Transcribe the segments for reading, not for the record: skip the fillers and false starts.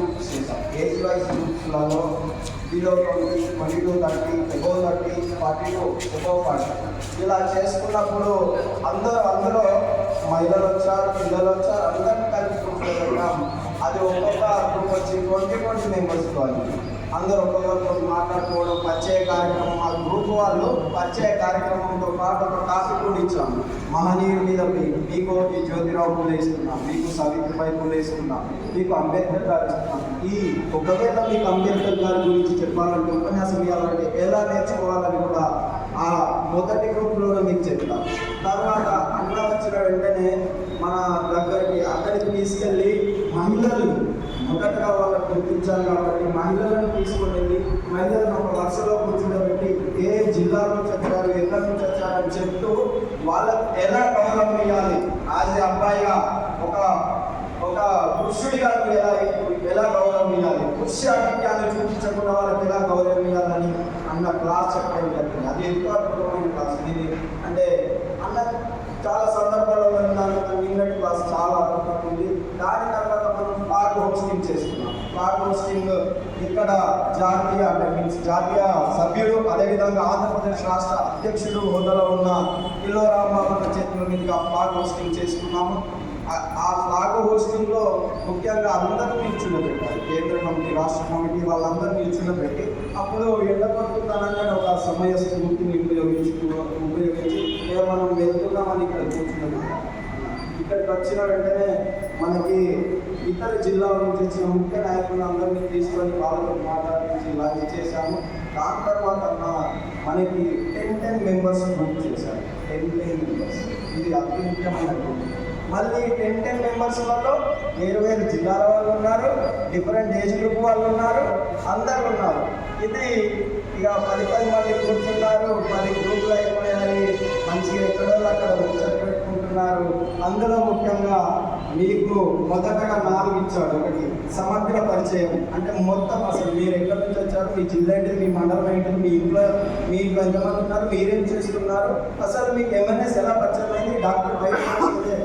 Groups చేసాం. Age wise గ్రూప్స్లలో below 20, 22, 30, above 30, 42, above 40 ఇలా చేసుకున్నప్పుడు అందులో మహిళలు వచ్చారు, పిల్లలు వచ్చారు, అందరినీ కలిపి గ్రూప్లో పెట్టాం. అది ఒక్కొక్క గ్రూప్ వచ్చి 20 మెంబర్స్ వాళ్ళు అందరూ ఒక్కొక్కరితో మాట్లాడుకోవడం, పరిచయ కార్యక్రమం. ఆ గ్రూప్ వాళ్ళు పరిచయ కార్యక్రమంతో పాటు ఒక టాపిక్ కూడా ఇచ్చాం. మహనీయుల మీద మీకు ఈ జ్యోతిరావు పూలే ఇస్తున్నాం, మీకు సావిత్రిబాయి పూలే ఇస్తున్నాం, మీకు అంబేద్కర్ గారు ఇస్తున్నాం. ఈ ఒకవేళ మీకు అంబేద్కర్ గారి గురించి చెప్పాలంటే, ఉపన్యాసం ఇవ్వాలంటే ఎలా నేర్చుకోవాలని కూడా ఆ మొదటి గ్రూప్లోనే మీకు చెప్తాం. తర్వాత అన్న వచ్చిన వెంటనే మన దగ్గరికి అక్కడికి తీసుకెళ్ళి మహిళలు మొదటగా వాళ్ళకు గుర్తించాలి కాబట్టి మహిళలను తీసుకొని వెళ్ళి మహిళలను ఒక వరుసలో కూర్చోబెట్టి ఏ జిల్లా నుంచి వచ్చారు, ఎక్కడి నుంచి వచ్చారని చెప్తూ వాళ్ళకు ఎలా గౌరవం ఇవ్వాలి, యాజ్ అబ్బాయిగా ఒక పురుషుడిగా ఎలా గౌరవం ఇవ్వాలి, పురుష ఆధిక్యాన్ని చూపించకుండా వాళ్ళకి ఎలా గౌరవం ఇవ్వాలని అన్న క్లాస్ చెప్పడం జరిగింది. అది ఎంతో అద్భుతమైన క్లాస్. ఇది అంటే అన్న చాలా సందర్భాల్లో నిన్నటి క్లాస్ చాలా అద్భుతంగా ఉంది. దాని తర్వాత మనం ఫ్లాగ్ హోస్టింగ్ చేస్తున్నాం. ఫ్లాగ్ హోస్టింగ్ ఇక్కడ జాతీయ సభ్యుడు, అదేవిధంగా ఆంధ్రప్రదేశ్ రాష్ట్ర అధ్యక్షుడు హోదాలో ఉన్న పిల్లో రామబాబు చేతుల మీదుగా ఫ్లాగ్ హోస్టింగ్ చేసుకున్నాము. ఆ ఫ్లాగ్ హోస్టింగ్లో ముఖ్యంగా అందరూ నిల్చుండబెట్టారు. కేంద్ర కమిటీ, రాష్ట్ర కమిటీ వాళ్ళందరూ నిల్చుండబెట్టి అప్పుడు ఎండపడుతుందనగానే ఒక సమయ స్ఫూర్తిని ఉపయోగించి మనం వెళ్తున్నామని ఇక్కడ కూర్చున్నాం. ఇక్కడికి వచ్చిన వెంటనే మనకి ఇతర జిల్లాల నుంచి వచ్చిన ముఖ్య నాయకులు అందరినీ తీసుకొని వాళ్ళతో మాట్లాడించి ఇలా చేశాము. దాని తర్వాత మనకి 10 మెంబర్స్ గ్రూప్ చేశారు. 10 మెంబర్స్, ఇది అతి ముఖ్యమైన గ్రూప్. మళ్ళీ 10 మెంబర్స్లలో వేరు జిల్లాల వాళ్ళు ఉన్నారు, డిఫరెంట్ ఏజ్ గ్రూప్ వాళ్ళు ఉన్నారు, అందరు ఉన్నారు. ఇది ఇక 10 మంది కూర్చున్నారు. 10 గ్రూపులు అయిపోయాయి. మంచిగా ఎక్కడో అక్కడ ముచ్చట పెట్టుకుంటున్నారు. అందులో ముఖ్యంగా మీకు మొదటగా 4 ఇచ్చాడు. ఒకటి సమగ్ర పరిచయం, అంటే మొత్తం అసలు మీరు ఎక్కడి నుంచి వచ్చారు, మీ జిల్లా ఏంటి, మీ మండలం ఏంటి, మీ ఇంట్లో ఎంతమంది ఉన్నారు, మీరేం చేస్తున్నారు, అసలు మీకు ఎంఎన్ఎస్ ఎలా పరిచయం అయింది, డాక్టర్ వైద్య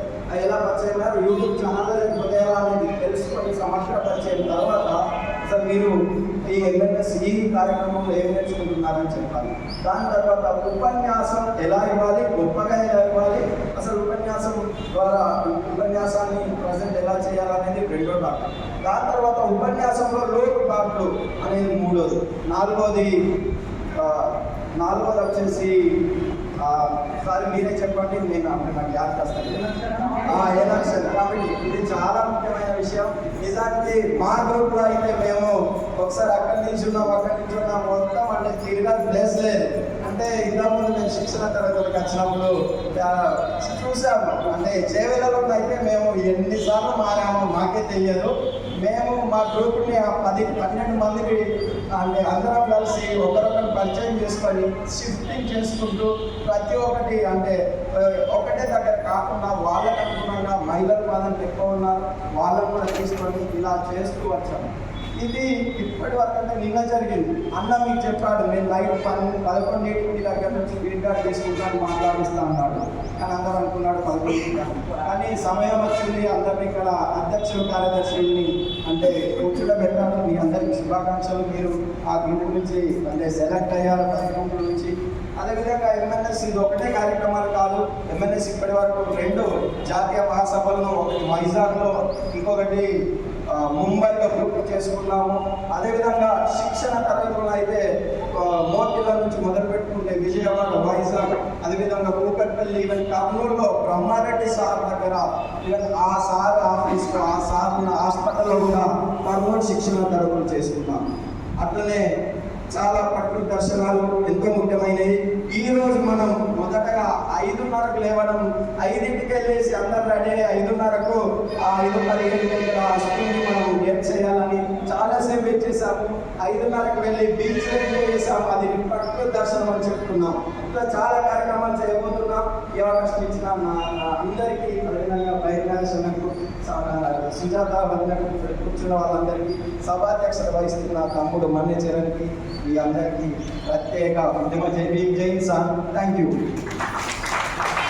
ఎలా పరిచయం అయ్యారు, యూట్యూబ్ ఛానల్ లేకపోతే ఎలా అనేది తెలుసుకొని సమగ్ర పరిచయం తర్వాత అసలు మీరు ఈ ఎంఎన్ఎస్ ఈ కార్యక్రమంలో ఏం నేర్చుకుంటున్నారని చెప్పాలి. దాని తర్వాత ఉపన్యాసం ఎలా ఇవ్వాలి, గొప్పగా ఎలా ఇవ్వాలి, అసలు ఉపన్యాసం ద్వారా ఉపన్యాసాన్ని ప్రజెంట్ ఎలా చేయాలనేది 2వ టాపిక్. దాని తర్వాత ఉపన్యాసంలో లోటుపాట్లు అనేది 3వది. 4వది వచ్చేసి సారీ మీరే చెప్పండి, నేను నాకు యాద్ వస్తాను. ఎలక్షన్ కాబట్టి ఇది చాలా ముఖ్యమైన విషయం. నిజానికి మా గ్రూప్లో అయితే మేము ఒకసారి అక్కడి నుంచి ఉన్నాం మొత్తం అంటే తిరిగా ప్లేస్ లేదు. అంటే ఇంతకుముందు మేము శిక్షణ తరగతులకు వచ్చినప్పుడు చూసాము. అంటే చేవేలలో అయితే మేము ఎన్నిసార్లు మారామో మాకే తెలియదు. మేము మా గ్రూప్ని 10-12 మందికి అంటే అందరం కలిసి ఒకరొకరు పరిచయం చేసుకొని షిఫ్టింగ్ చేసుకుంటూ ప్రతి ఒక్కటి అంటే ఒకటే దగ్గర కాకుండా వాళ్ళకి అనుగుణంగా మహిళల ప్రాధాన్యత ఎక్కువ ఉన్నారు, వాళ్ళని కూడా తీసుకొని ఇలా చేస్తూ వచ్చాము. ఇది ఇప్పటి వరకు అంటే నిన్న జరిగింది. అన్న మీకు చెప్పాడు, నేను నైట్ 11 దగ్గర నుంచి ఫీడ్బ్యాక్ తీసుకుంటాను మాట్లాడిస్తా అన్నాడు. కానీ అందరూ అనుకున్నాడు 11. కానీ సమయం వచ్చింది. అందరినీ ఇక్కడ అధ్యక్షులు కార్యదర్శుల్ని అంటే కూర్చోబెట్టాను. మీ అందరికీ శుభాకాంక్షలు. మీరు ఆ గ్రూప్ నుంచి అంటే సెలెక్ట్ అయ్యారు 10 గ్రూపుల నుంచి. అదేవిధంగా ఎంఎన్ఎస్ ఇది ఒకటే కార్యక్రమాలు కాదు. ఎంఎన్ఎస్ ఇప్పటి వరకు 2 జాతీయ మహాసభల్లో, ఒకటి వైజాగ్లో, ఇంకొకటి ముంబైలో గ్రూప్ చేసుకున్నాము. అదేవిధంగా శిక్షణ తరగతులు అయితే మోతిల నుంచి మొదలు పెట్టుకుంటే విజయవాడ, వైజాగ్, అదేవిధంగా కూకట్పల్లి, ఈవెన్ కర్నూలులో బ్రహ్మారెడ్డి సార్ దగ్గర, ఈవెన్ ఆ సార్ ఆఫీస్లో, ఆ సార్ ఉన్న హాస్పిటల్లో కూడా కర్నూలు శిక్షణ తరగతులు చేసుకున్నాం. అట్లనే చాలా పట్టు దర్శనాలు ఎంతో ముఖ్యమైనవి. ఈరోజు మనం మొదటగా 5:30కు లేవడం, 5ంటికి వెళ్ళేసి అందరు రెడీ 5:30కు 5:15 దగ్గర స్కూల్ని మనం ఏం చేయాలని చాలాసేపు వెయిట్ చేసాము. 5:30కు వెళ్ళి బీచ్ ఎంజాయ్ చేసాము. అది పట్టు దర్శనం అని చెప్తున్నాం. ఇట్లా చాలా కార్యక్రమాలు చేయబోతున్నాం. ఏ అవకాశం ఇచ్చిన అందరికీ, అదేవిధంగా బహిర్గతకు సుజాత వదినకు కూర్చున్న వాళ్ళందరికీ, సభాధ్యక్షత వహిస్తున్న తమ్ముడు మన్య చరణ్కి, ఈ అందరికీ ప్రత్యేక ఉద్యమ జై సార్. Thank you.